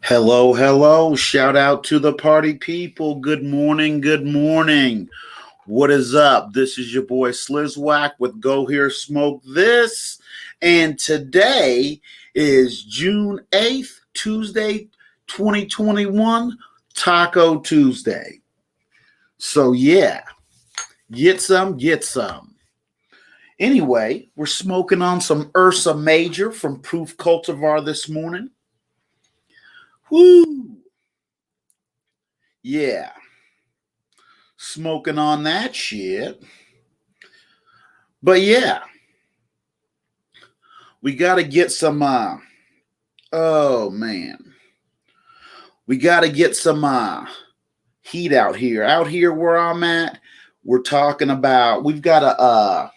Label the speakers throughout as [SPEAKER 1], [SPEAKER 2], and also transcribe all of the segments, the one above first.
[SPEAKER 1] Hello, hello. Shout out to the party people. Good morning, good morning. What is up? This is your boy Slizwack with Go Here Smoke This. And today is June 8th, Tuesday, 2021, Taco Tuesday. So yeah, get some, get some. Anyway, we're smoking on some Ursa Major from Proof Cultivar this morning. Woo! Yeah. Smoking on that shit. But yeah. We got to get some oh man. We got to get some heat out here. Out here where I'm at, we're talking about we've got a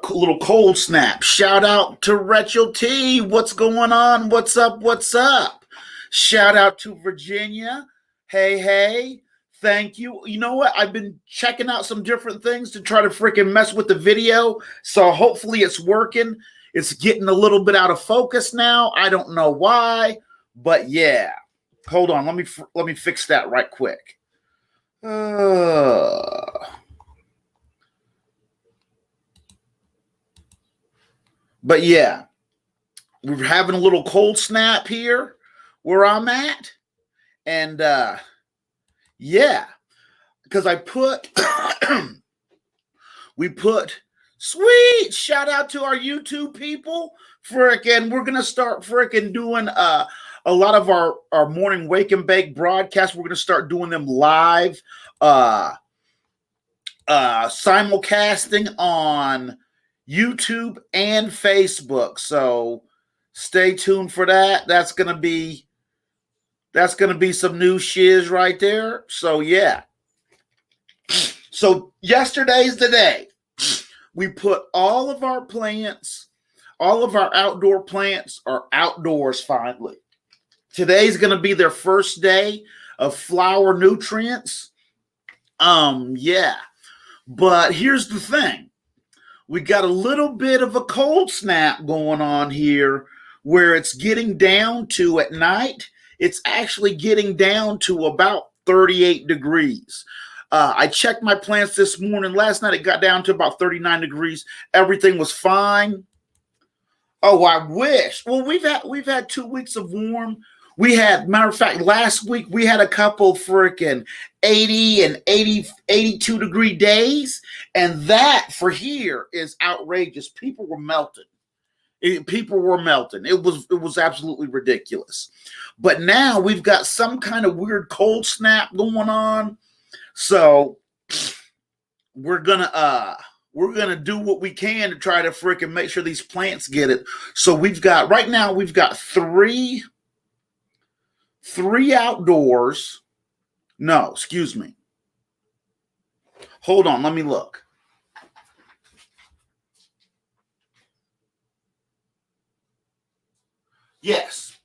[SPEAKER 1] little cold snap. Shout out to Rachel T. What's going on? What's up? What's up? Shout out to Virginia. Hey, hey. Thank you. You know what? I've been checking out some different things to try to freaking mess with the video. So hopefully it's working. It's getting a little bit out of focus now. I don't know why, but yeah. Hold on. Let me fix that right quick. But yeah, we're having a little cold snap here where I'm at. And yeah, because we put, sweet, shout out to our YouTube people. Frickin', we're going to start frickin' doing a lot of our morning wake and bake broadcasts. We're going to start doing them live, simulcasting on YouTube and Facebook. So stay tuned for that. That's gonna be some new shiz right there. So yeah. So yesterday's the day. We put all of our plants, all of our outdoor plants are outdoors finally. Today's gonna be their first day of flower nutrients. Yeah. But here's the thing. We got a little bit of a cold snap going on here where it's getting down to at night. It's actually getting down to about 38 degrees. I checked my plants this morning. Last night it got down to about 39 degrees. Everything was fine. Oh, I wish. Well, we've had 2 weeks of warm. We had, matter of fact, last week we had a couple freaking 80 and 82 degree days. And that for here is outrageous. People were melting. People were melting. It was absolutely ridiculous. But now we've got some kind of weird cold snap going on. So we're gonna do what we can to try to freaking make sure these plants get it. So right now we've got three outdoors. No, excuse me. Hold on, let me look. Yes.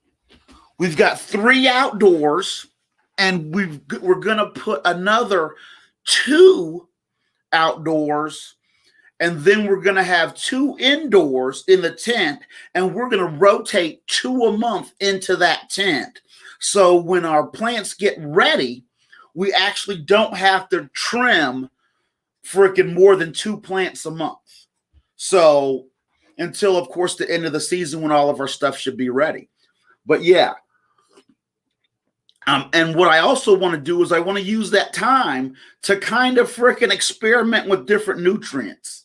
[SPEAKER 1] We've got 3 outdoors, and we're going to put another 2 outdoors, and then we're going to have 2 indoors in the tent, and we're going to rotate 2 a month into that tent. So when our plants get ready, we actually don't have to trim freaking more than 2 plants a month. So until, of course, the end of the season when all of our stuff should be ready. But yeah. And what I also want to do is I want to use that time to kind of freaking experiment with different nutrients.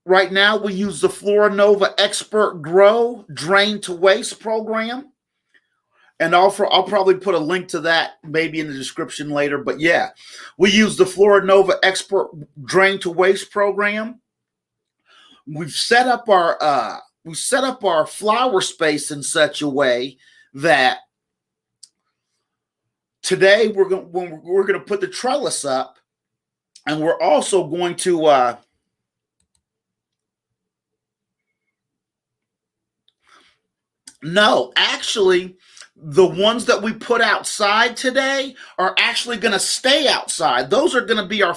[SPEAKER 1] Right now, we use the Floranova Expert Grow Drain to Waste program. And I'll probably put a link to that maybe in the description later. But yeah, we use the Floranova Expert Drain to Waste program. We've set up our flower space in such a way that today we're going to put the trellis up, and we're also going to no, actually, the ones that we put outside today are actually going to stay outside. Those are going to be our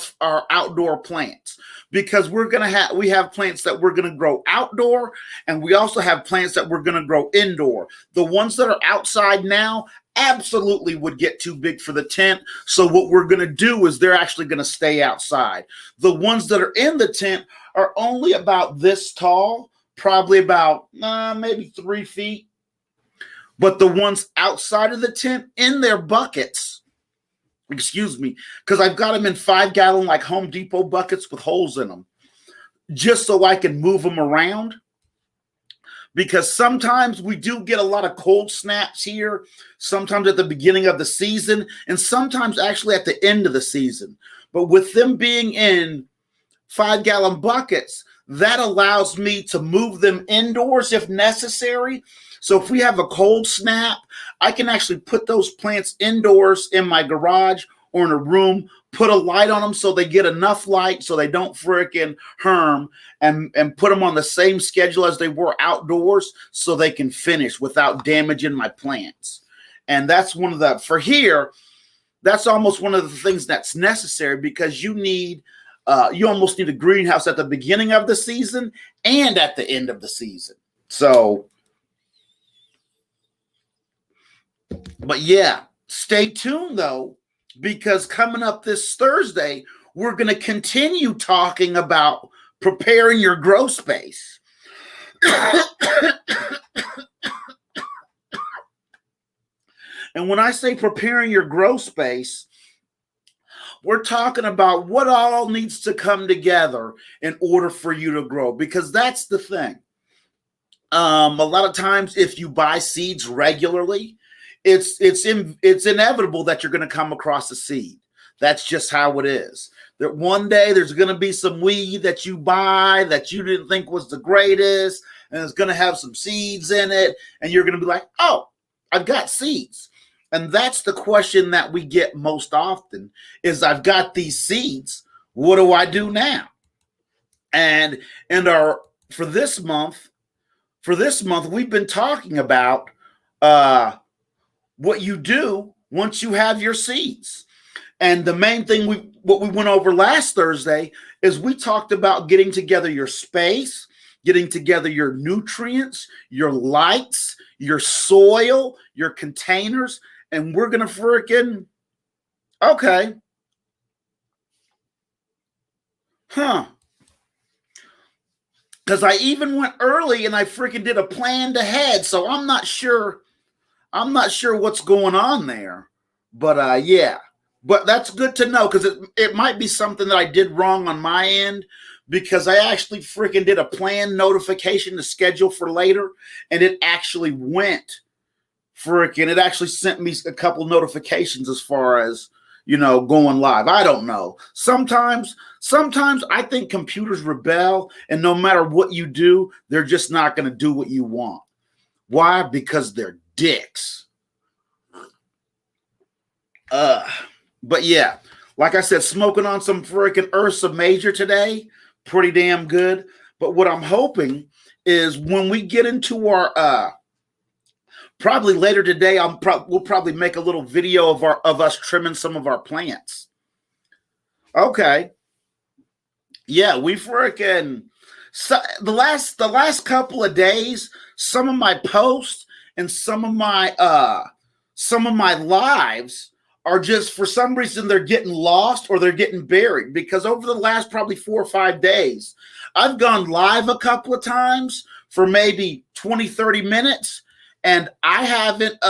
[SPEAKER 1] outdoor plants. because we have plants that we're going to grow outdoor, and we also have plants that we're going to grow indoor. The ones that are outside now absolutely would get too big for the tent. So what we're going to do is they're actually going to stay outside. The ones that are in the tent are only about this tall, probably about maybe 3 feet. But the ones outside of the tent in their buckets, excuse me, because I've got them in 5-gallon like Home Depot buckets with holes in them, just so I can move them around. Because sometimes we do get a lot of cold snaps here, sometimes at the beginning of the season, and sometimes actually at the end of the season. But with them being in 5-gallon buckets, that allows me to move them indoors if necessary. So if we have a cold snap, I can actually put those plants indoors in my garage or in a room, put a light on them so they get enough light so they don't freaking harm, and put them on the same schedule as they were outdoors so they can finish without damaging my plants. And that's one of the, for here, that's almost one of the things that's necessary, because you almost need a greenhouse at the beginning of the season and at the end of the season. So, but yeah, stay tuned though, because coming up this Thursday, we're going to continue talking about preparing your grow space. And when I say preparing your grow space, we're talking about what all needs to come together in order for you to grow, because that's the thing. A lot of times, if you buy seeds regularly, it's inevitable that you're going to come across a seed. That's just how it is. That one day there's going to be some weed that you buy that you didn't think was the greatest, and it's going to have some seeds in it, and you're going to be like, oh, I've got seeds. And that's the question that we get most often is, I've got these seeds. What do I do now? And for this month, we've been talking about what you do once you have your seeds. And the main thing what we went over last Thursday is we talked about getting together your space, getting together your nutrients, your lights, your soil, your containers, and we're going to freaking, okay. Huh. Because I even went early and I freaking did a planned ahead, so I'm not sure what's going on there. But yeah. But that's good to know, because it might be something that I did wrong on my end, because I actually freaking did a planned notification to schedule for later, and it actually went freaking, it actually sent me a couple notifications as far as, going live. I don't know. Sometimes I think computers rebel, and no matter what you do, they're just not going to do what you want. Why? Because they're dicks. But yeah, like I said, smoking on some freaking Ursa Major today, pretty damn good. But what I'm hoping is when we get into our probably later today, we'll probably make a little video of us trimming some of our plants. Okay. Yeah, we freaking the last couple of days, some of my posts and some of my lives are just, for some reason, they're getting lost or they're getting buried, because over the last probably 4 or 5 days, I've gone live a couple of times for maybe 20, 30 minutes, and I haven't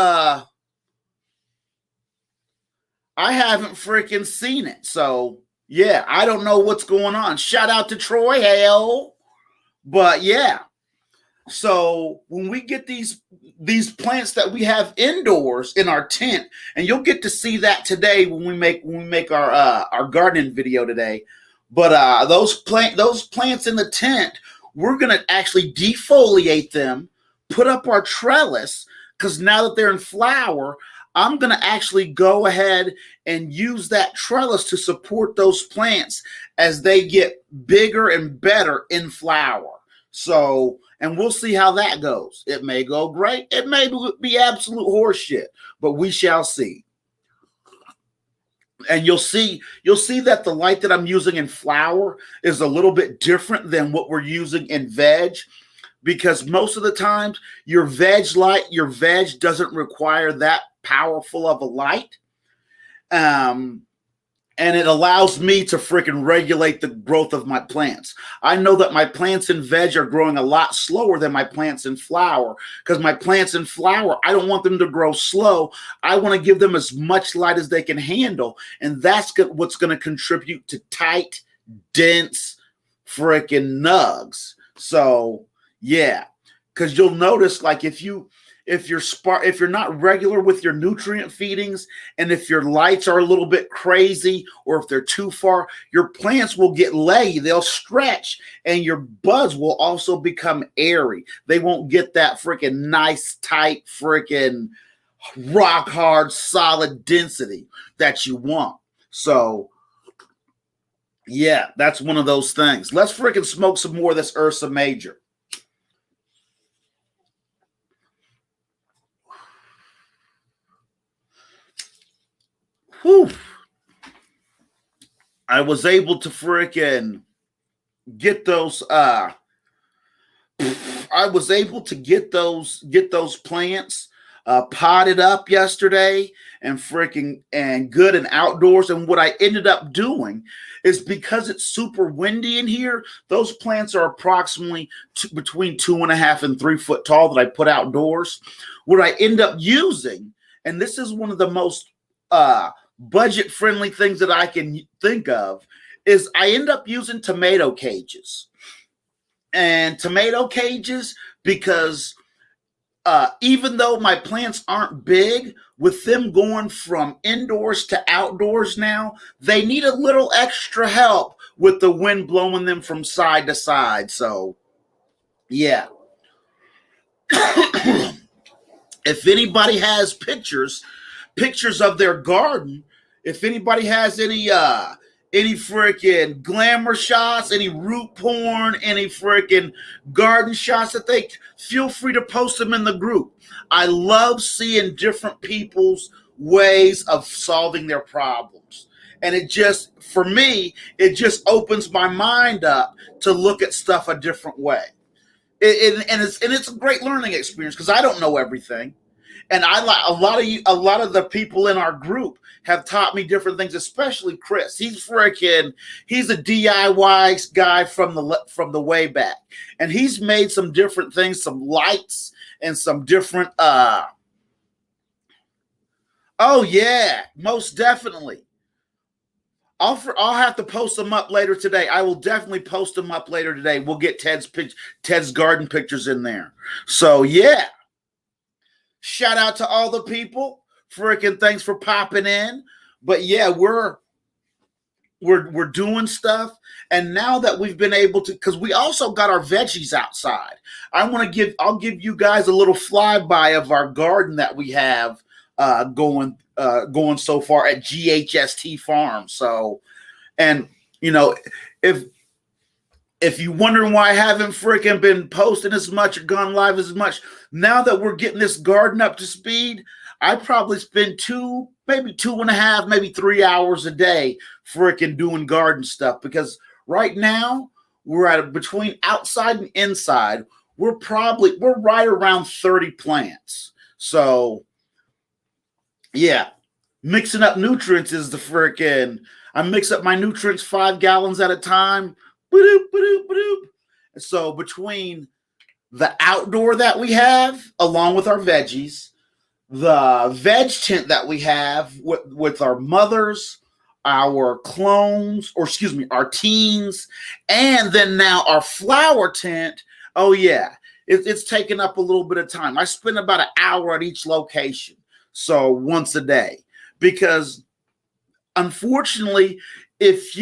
[SPEAKER 1] freaking seen it. So yeah, I don't know what's going on. Shout out to Troy, hell. But yeah. So when we get these plants that we have indoors in our tent, and you'll get to see that today when we make our gardening video today. But those plants in the tent, we're gonna actually defoliate them, put up our trellis, because now that they're in flower, I'm gonna actually go ahead and use that trellis to support those plants as they get bigger and better in flower. So, and we'll see how that goes. It may go great. It may be absolute horseshit, but we shall see. And you'll see that the light that I'm using in flower is a little bit different than what we're using in veg, because most of the times your veg doesn't require that powerful of a light. Um, and it allows me to freaking regulate the growth of my plants. I know that my plants in veg are growing a lot slower than my plants in flower, because my plants in flower, I don't want them to grow slow. I want to give them as much light as they can handle, and that's what's going to contribute to tight, dense freaking nugs. So yeah, because you'll notice, like, if you're not regular with your nutrient feedings, and if your lights are a little bit crazy, or if they're too far, your plants will get leggy, they'll stretch, and your buds will also become airy. They won't get that freaking nice, tight, freaking rock hard, solid density that you want. So yeah, that's one of those things. Let's freaking smoke some more of this Ursa Major. Whew. I was able to freaking get those I was able to get those plants potted up yesterday, and good and outdoors. And what I ended up doing is, because it's super windy in here, those plants are approximately between 2.5 and 3 foot tall that I put outdoors. What I end up using, and this is one of the most budget friendly things that I can think of, is I end up using tomato cages. And tomato cages, because even though my plants aren't big, with them going from indoors to outdoors now, they need a little extra help with the wind blowing them from side to side. So yeah. If anybody has pictures of their garden, if anybody has any freaking glamour shots, any root porn, any freaking garden shots that they, feel free to post them in the group. I love seeing different people's ways of solving their problems. And for me, it just opens my mind up to look at stuff a different way. And it's a great learning experience, because I don't know everything. And I like a lot of the people in our group have taught me different things, especially Chris. He's a DIY guy from the way back, and he's made some different things, some lights and some different. Oh yeah, most definitely. I'll have to post them up later today. I will definitely post them up later today. We'll get Ted's garden pictures in there. So yeah. Shout out to all the people. Freaking thanks for popping in. But yeah, we're doing stuff. And now that we've been able to, because we also got our veggies outside. I'll give you guys a little flyby of our garden that we have going so far at GHST Farm. So, and if you're wondering why I haven't freaking been posting as much or gone live as much, now that we're getting this garden up to speed, I probably spend 2.5, maybe 3 hours a day freaking doing garden stuff. Because right now we're at between outside and inside, we're right around 30 plants. So yeah, mixing up nutrients is the freaking. I mix up my nutrients 5 gallons at a time. Ba-doop, ba-doop, ba-doop. So between the outdoor that we have, along with our veggies, the veg tent that we have with our mothers, our clones, or excuse me, our teens, and then now our flower tent. Oh yeah, it's taking up a little bit of time. I spend about an hour at each location, so once a day, because unfortunately, if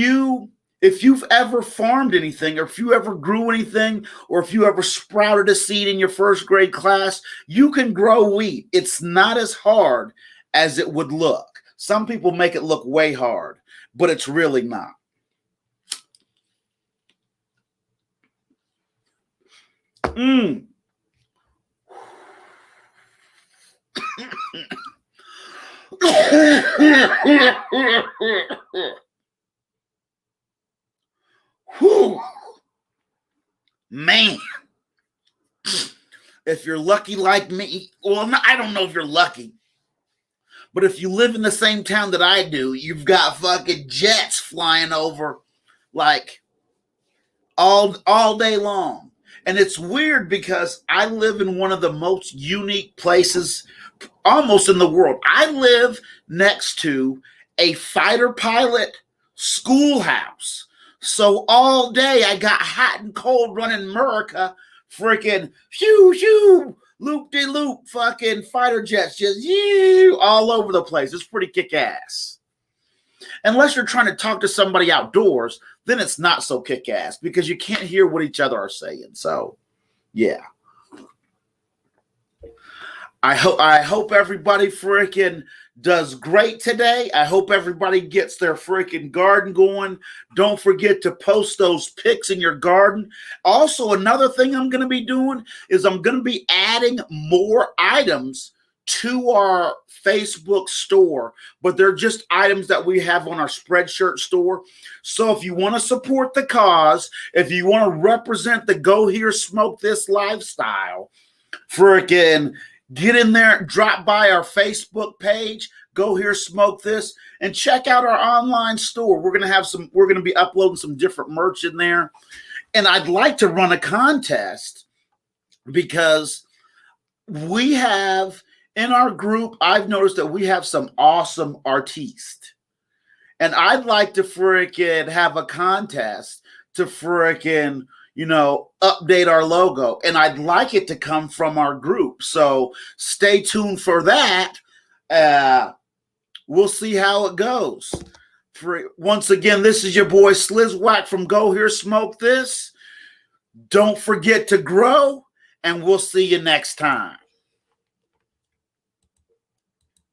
[SPEAKER 1] you've ever farmed anything, or if you ever grew anything, or if you ever sprouted a seed in your first grade class, you can grow wheat. It's not as hard as it would look. Some people make it look way hard, but it's really not. Whew. Man, if you're lucky like me, well, I don't know if you're lucky, but if you live in the same town that I do, you've got fucking jets flying over like all day long. And it's weird because I live in one of the most unique places almost in the world. I live next to a fighter pilot schoolhouse. So all day I got hot and cold running America, freaking shoo shoo, loop de loop, fucking fighter jets just all over the place. It's pretty kick ass. Unless you're trying to talk to somebody outdoors, then it's not so kick ass because you can't hear what each other are saying. So, yeah. I hope everybody freaking does great today. I hope everybody gets their freaking garden going. Don't forget to post those pics in your garden. Also, another thing I'm going to be doing is I'm going to be adding more items to our Facebook store, but they're just items that we have on our Spreadshirt store. So if you want to support the cause, if you want to represent the Go Here Smoke This lifestyle, freaking get in there, drop by our Facebook page, Go Here Smoke This, and check out our online store. We're going to be uploading some different merch in there. And I'd like to run a contest because we have in our group, I've noticed that we have some awesome artistes. And I'd like to freaking have a contest to freaking, update our logo. And I'd like it to come from our group. So stay tuned for that. We'll see how it goes. Once again, this is your boy Slizwack from Go Here Smoke This. Don't forget to grow, and we'll see you next time.